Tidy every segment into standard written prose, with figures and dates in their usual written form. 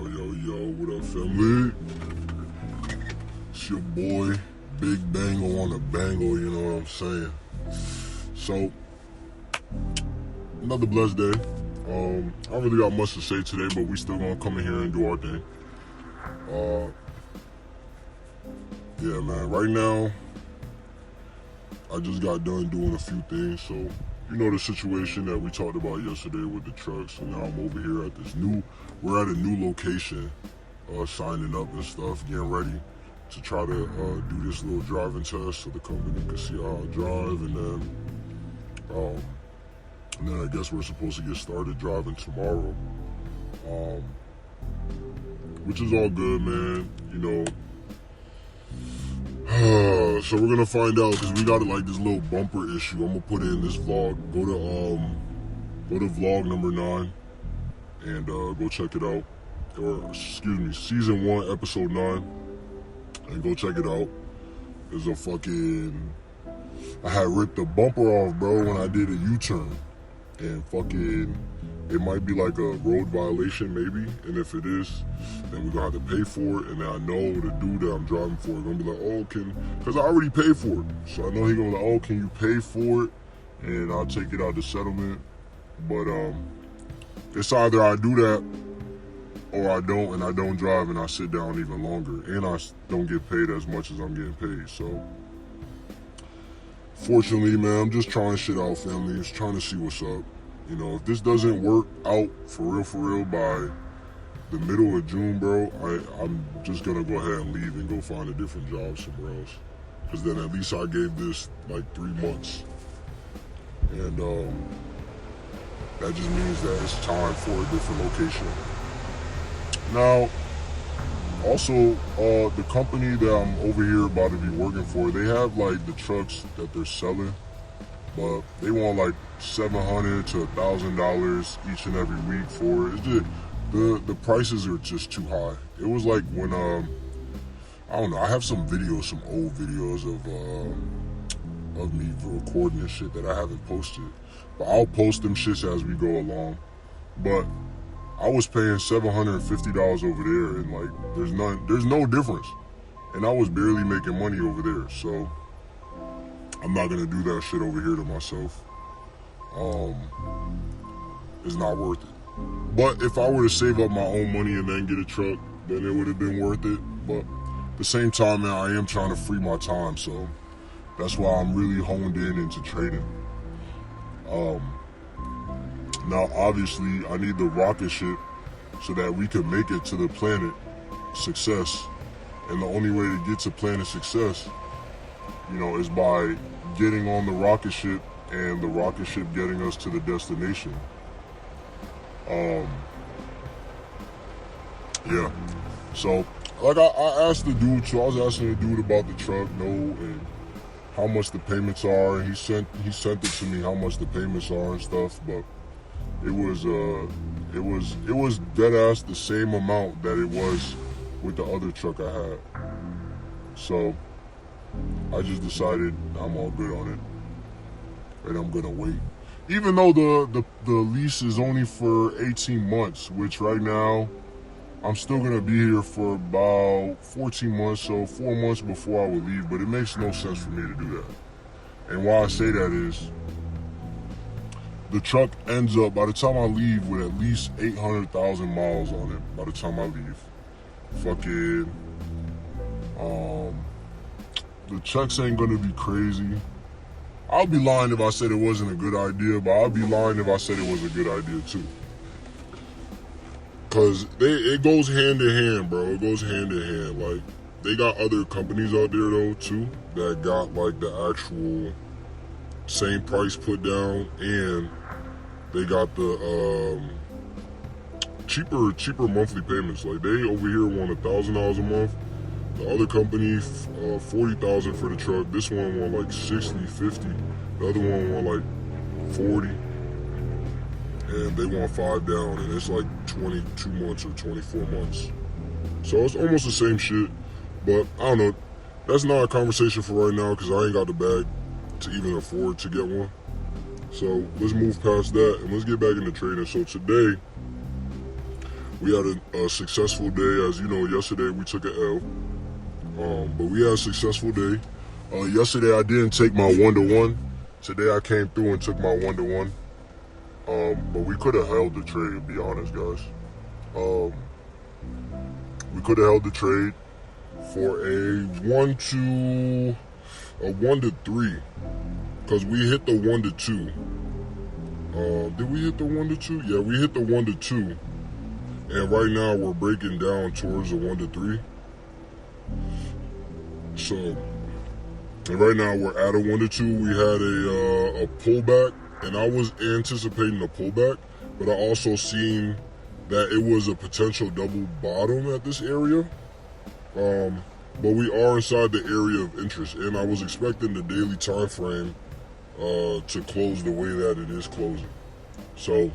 Yo, what up, family? It's your boy, Big Bangle on the bangle, you know what I'm saying? So, another blessed day. I don't really got much to say today, but we still gonna come in here and do our thing. Yeah, man, right now, I just got done doing a few things, so you know the situation that we talked about yesterday with the trucks. So now I'm over here at we're at a new location, signing up and stuff, getting ready to try to do this little driving test so the company can see how I drive, and then I guess we're supposed to get started driving tomorrow, which is all good, man, you know. So we're gonna find out, because we got like this little bumper issue. I'm gonna put in this vlog. Go to vlog number 9 and go check it out. Or excuse me, season 1, episode 9, and go check it out. There's a fucking, I had ripped the bumper off, bro, when I did a U-turn, and fucking, it might be like a road violation, maybe, and if it is, then we're gonna have to pay for it. And then I know the dude that I'm driving for is gonna be like, oh, because I already paid for it, so I know he's gonna be like, oh, can you pay for it, and I'll take it out the settlement. But it's either I do that or I don't, and I don't drive and I sit down even longer, and I don't get paid as much as I'm getting paid. So fortunately, man, I'm just trying shit out, family. Just trying to see what's up. You know, if this doesn't work out for real by the middle of June, bro, I'm just gonna go ahead and leave and go find a different job somewhere else. Because then at least I gave this like 3 months. And that just means that it's time for a different location. Now, also, the company that I'm over here about to be working for, they have like the trucks that they're selling, but they want like $700 to $1,000 each and every week for it. It's just, the prices are just too high. It was like when I don't know, I have some old videos of me recording and shit that I haven't posted, but I'll post them shits as we go along. But I was paying $750 over there, and like there's no difference, and I was barely making money over there. So I'm not gonna do that shit over here to myself. It's not worth it. But if I were to save up my own money and then get a truck, then it would have been worth it. But at the same time, man, I am trying to free my time, so that's why I'm really honed in into trading. Now, obviously, I need the rocket ship so that we can make it to the planet success. And the only way to get to planet success, you know, is by getting on the rocket ship and the rocket ship getting us to the destination. Yeah. So, like I asked the dude, so I was asking the dude about the truck, and how much the payments are, and he sent it to me how much the payments are and stuff, but it was dead ass the same amount that it was with the other truck I had. So I just decided I'm all good on it, and I'm gonna wait. Even though the lease is only for 18 months, which right now I'm still gonna be here for about 14 months, so 4 months before I would leave, but it makes no sense for me to do that. And why I say that is, the truck ends up, by the time I leave, with at least 800,000 miles on it by the time I leave. Fucking, the checks ain't gonna be crazy. I'll be lying if I said it wasn't a good idea, but I'll be lying if I said it was a good idea too. Cause it goes hand in hand, bro. It goes hand in hand. Like, they got other companies out there though too that got like the actual same price put down, and they got the cheaper monthly payments. Like, they over here want $1,000 a month. The other company, $40,000 for the truck. This one want like 60, 50. The other one want like 40. And they want 5 down, and it's like 22 months or 24 months. So it's almost the same shit, but I don't know. That's not a conversation for right now, because I ain't got the bag to even afford to get one. So let's move past that and let's get back into trading. So today, We had a successful day. As you know, yesterday we took an L. But we had a successful day. Yesterday I didn't take my 1-to-1. Today I came through and took my 1-to-1. But we could have held the trade, to be honest, guys. We could have held the trade for a 1-to-3, because we hit the 1-to-2. Did we hit the 1-to-2? Yeah, we hit the 1-to-2. And right now we're breaking down towards a 1-to-3. So, and right now we're at a 1-to-2. We had a pullback, and I was anticipating a pullback, but I also seen that it was a potential double bottom at this area. But we are inside the area of interest, and I was expecting the daily time frame to close the way that it is closing. So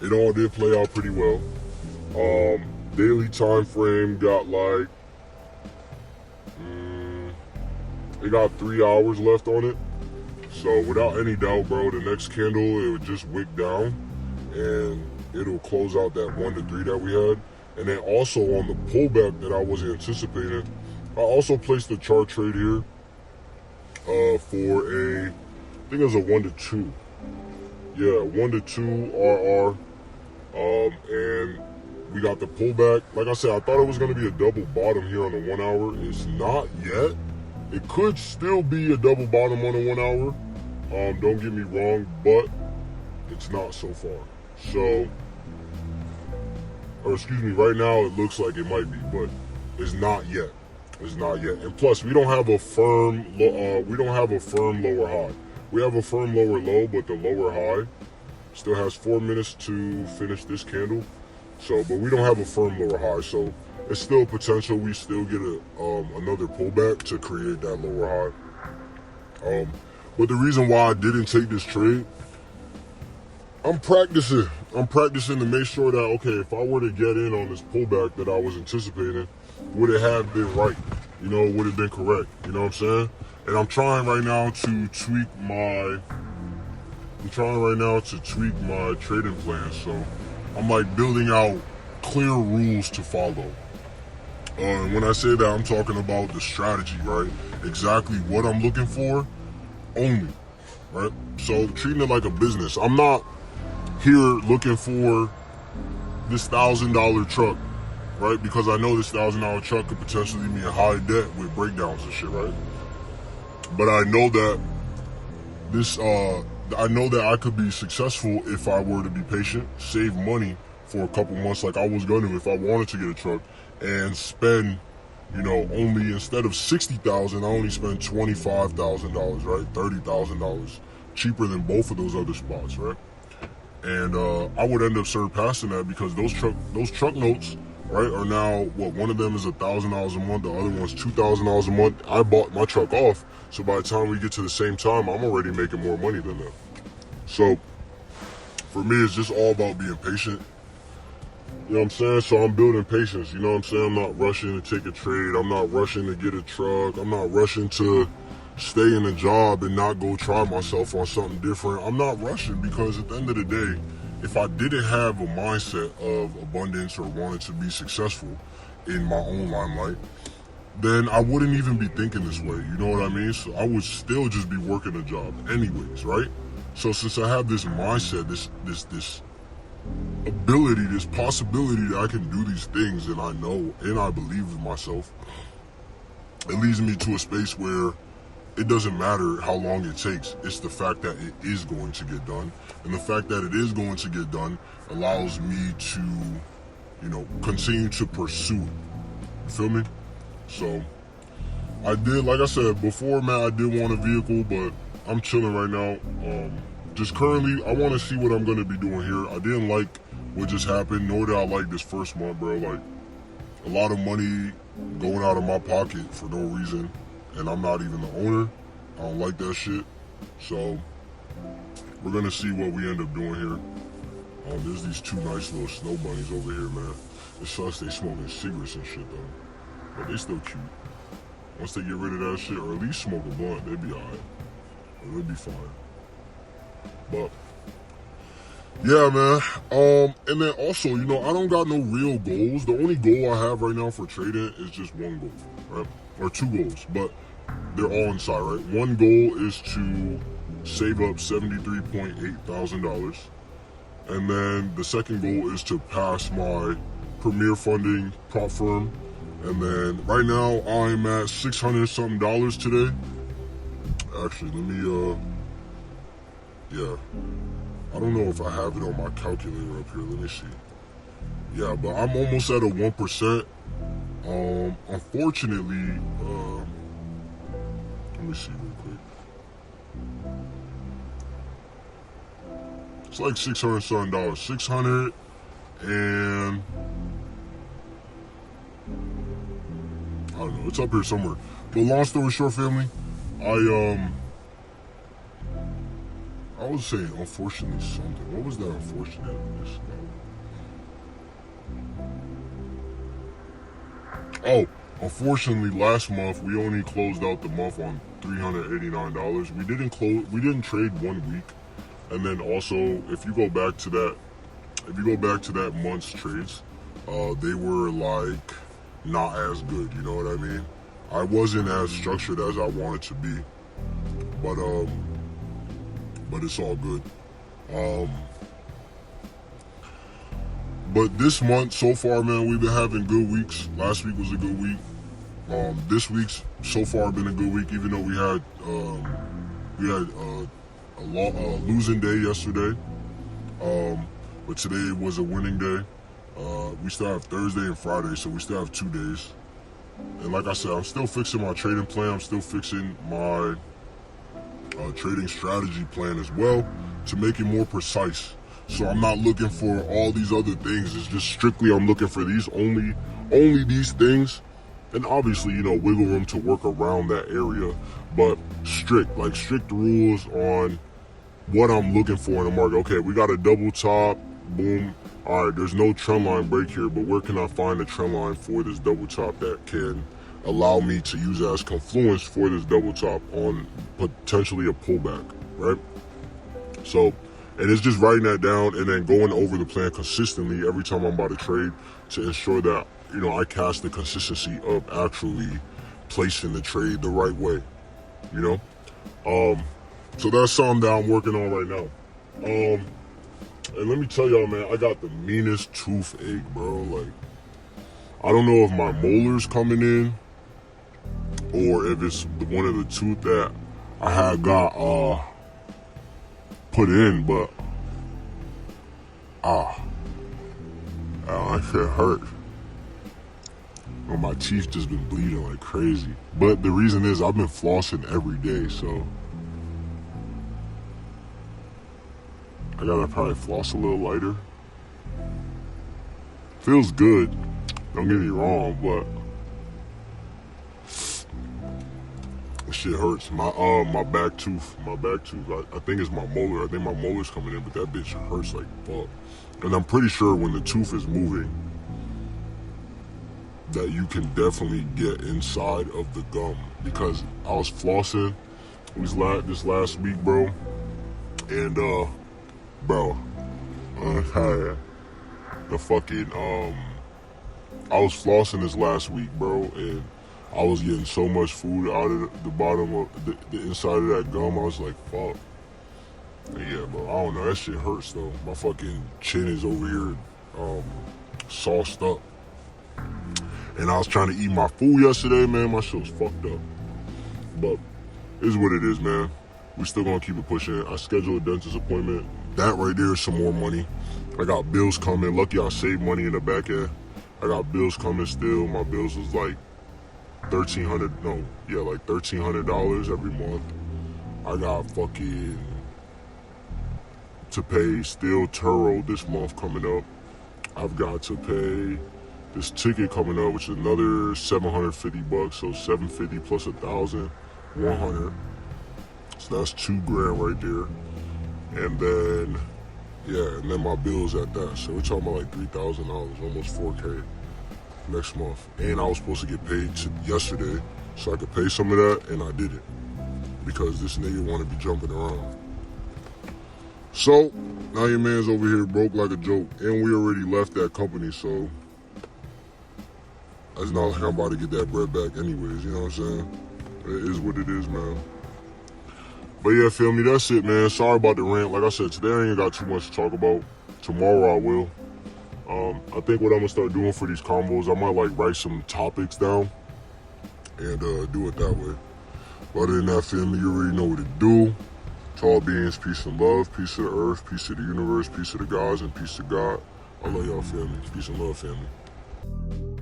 it all did play out pretty well. Daily time frame got like it got 3 hours left on it. So without any doubt, bro, the next candle, it would just wick down and it'll close out that 1-to-3 that we had. And then also on the pullback that I was anticipating, I also placed a chart trade here for I think it was a 1-to-2. Yeah, 1-to-2 RR. And we got the pullback. Like I said, I thought it was going to be a double bottom here on the 1 hour. It's not yet. It could still be a double bottom on the 1 hour. Don't get me wrong, but it's not so far. So, or excuse me, right now it looks like it might be, but it's not yet. It's not yet. And plus, we don't have a firm lower high. We have a firm lower low, but the lower high still has 4 minutes to finish this candle. So, but we don't have a firm lower high, so it's still potential. We still get another pullback to create that lower high. But the reason why I didn't take this trade, I'm practicing to make sure that, okay, if I were to get in on this pullback that I was anticipating, would it have been right? You know, would it have been correct? You know what I'm saying? And I'm trying right now to tweak my trading plan. So I'm like building out clear rules to follow. And when I say that, I'm talking about the strategy, right? Exactly what I'm looking for only, right? So treating it like a business. I'm not here looking for this $1,000 truck, right? Because I know this $1,000 truck could potentially be in high debt with breakdowns and shit, right? But I know that I could be successful if I were to be patient, save money for a couple months like I was going to if I wanted to get a truck, and spend, you know, only, instead of $60,000, I only spend $25,000, right? $30,000, cheaper than both of those other spots, right? And I would end up surpassing that, because those truck notes, right, are now, what, one of them is $1,000 a month, the other one's $2,000 a month. I bought my truck off, so by the time we get to the same time, I'm already making more money than them. So for me, it's just all about being patient. You know what I'm saying? So I'm building patience. You know what I'm saying? I'm not rushing to take a trade. I'm not rushing to get a truck. I'm not rushing to stay in a job and not go try myself on something different. I'm not rushing, because at the end of the day, if I didn't have a mindset of abundance or wanted to be successful in my own limelight, then I wouldn't even be thinking this way. You know what I mean? So I would still just be working a job anyways, right? So since I have this mindset, this ability, this possibility that I can do these things, and I know and I believe in myself, it leads me to a space where it doesn't matter how long it takes. It's the fact that it is going to get done. And the fact that it is going to get done allows me to, you know, continue to pursue it. You feel me? So I did, like I said before, man, I did want a vehicle, but I'm chilling right now. Just currently, I want to see what I'm going to be doing here. I didn't like what just happened, nor did I like this first month, bro. Like, a lot of money going out of my pocket for no reason, and I'm not even the owner. I don't like that shit. So we're going to see what we end up doing here. There's these two nice little snow bunnies over here, man. It sucks they smoking cigarettes and shit, though. But they still cute. Once they get rid of that shit, or at least smoke a blunt, they'd be alright. Or they'd be fine. But Yeah, man. And then also, you know, I don't got no real goals. The only goal I have right now for trading is just one goal, right? Or two goals, but they're all inside, right? One goal is to save up $73,800, and then the second goal is to pass my premier funding prop firm. And then right now I'm at $600 something today. Actually, let me yeah. I don't know if I have it on my calculator up here. Let me see. Yeah, but I'm almost at a 1%. Unfortunately, let me see real quick. It's like $600 something. 600 and I don't know. It's up here somewhere. But long story short, family, I was saying unfortunately something. What was that unfortunateness? Oh, unfortunately, last month we only closed out the month on $389. We didn't trade 1 week, and then also if you go back to that month's trades, they were like not as good. You know what I mean? I wasn't as structured as I wanted to be, but it's all good. But this month so far, man, we've been having good weeks. Last week was a good week. This week's so far been a good week, even though we had a losing day yesterday. But today was a winning day. We still have Thursday and Friday, so we still have 2 days. And like I said, I'm still fixing my trading plan. I'm still fixing my trading strategy plan as well to make it more precise. So I'm not looking for all these other things. It's just strictly I'm looking for these only these things. And obviously, you know, wiggle room to work around that area. But strict rules on what I'm looking for in the market. Okay, we got a double top, boom. All right, there's no trend line break here, but where can I find a trend line for this double top that can allow me to use as confluence for this double top on potentially a pullback, right? So, and it's just writing that down and then going over the plan consistently every time I'm about to trade to ensure that, you know, I cast the consistency of actually placing the trade the right way, you know? So that's something that I'm working on right now. And let me tell y'all, man, I got the meanest toothache, bro. Like, I don't know if my molar's coming in or if it's one of the tooth that I had got put in, but that shit hurt. Well, my teeth just been bleeding like crazy. But the reason is I've been flossing every day, so I gotta probably floss a little lighter. Feels good, don't get me wrong, but shit hurts. My back tooth, I think it's my molar. I think my molar's coming in, but that bitch hurts like fuck. And I'm pretty sure when the tooth is moving, that you can definitely get inside of the gum. Because I was flossing this last week, bro, and bro, the fucking I was flossing this last week, bro, and I was getting so much food out of the bottom of the inside of that gum. I was like, fuck. Yeah, bro, I don't know. That shit hurts, though. My fucking chin is over here sauced up. And I was trying to eat my food yesterday, man. My shit was fucked up. But it is what it is, man. We still gonna keep it pushing. I scheduled a dentist appointment. That right there is some more money. I got bills coming. Lucky I saved money in the back end. I got bills coming still. My bills was like $1,300 every month. I got fucking to pay still Turo this month coming up. I've got to pay this ticket coming up, which is another $750. So $750 plus $1,000, $100. So that's $2,000 right there. And then, yeah, and then my bills at that. So we're talking about like $3,000, almost $4K next month. And I was supposed to get paid yesterday, so I could pay some of that, and I didn't because this nigga want to be jumping around. So now your man's over here broke like a joke, and we already left that company, so it's not like I'm about to get that bread back anyways, you know what I'm saying? It is what it is, man. But yeah, feel me, that's it, man. Sorry about the rant. Like I said, today I ain't got too much to talk about. Tomorrow I will. I think what I'm gonna start doing for these combos, I might like write some topics down and do it that way. But other than that, family, you already know what to do. To all beings, peace and love, peace to the earth, peace to the universe, peace to the gods, and peace to God. I love y'all, family. Peace and love, family.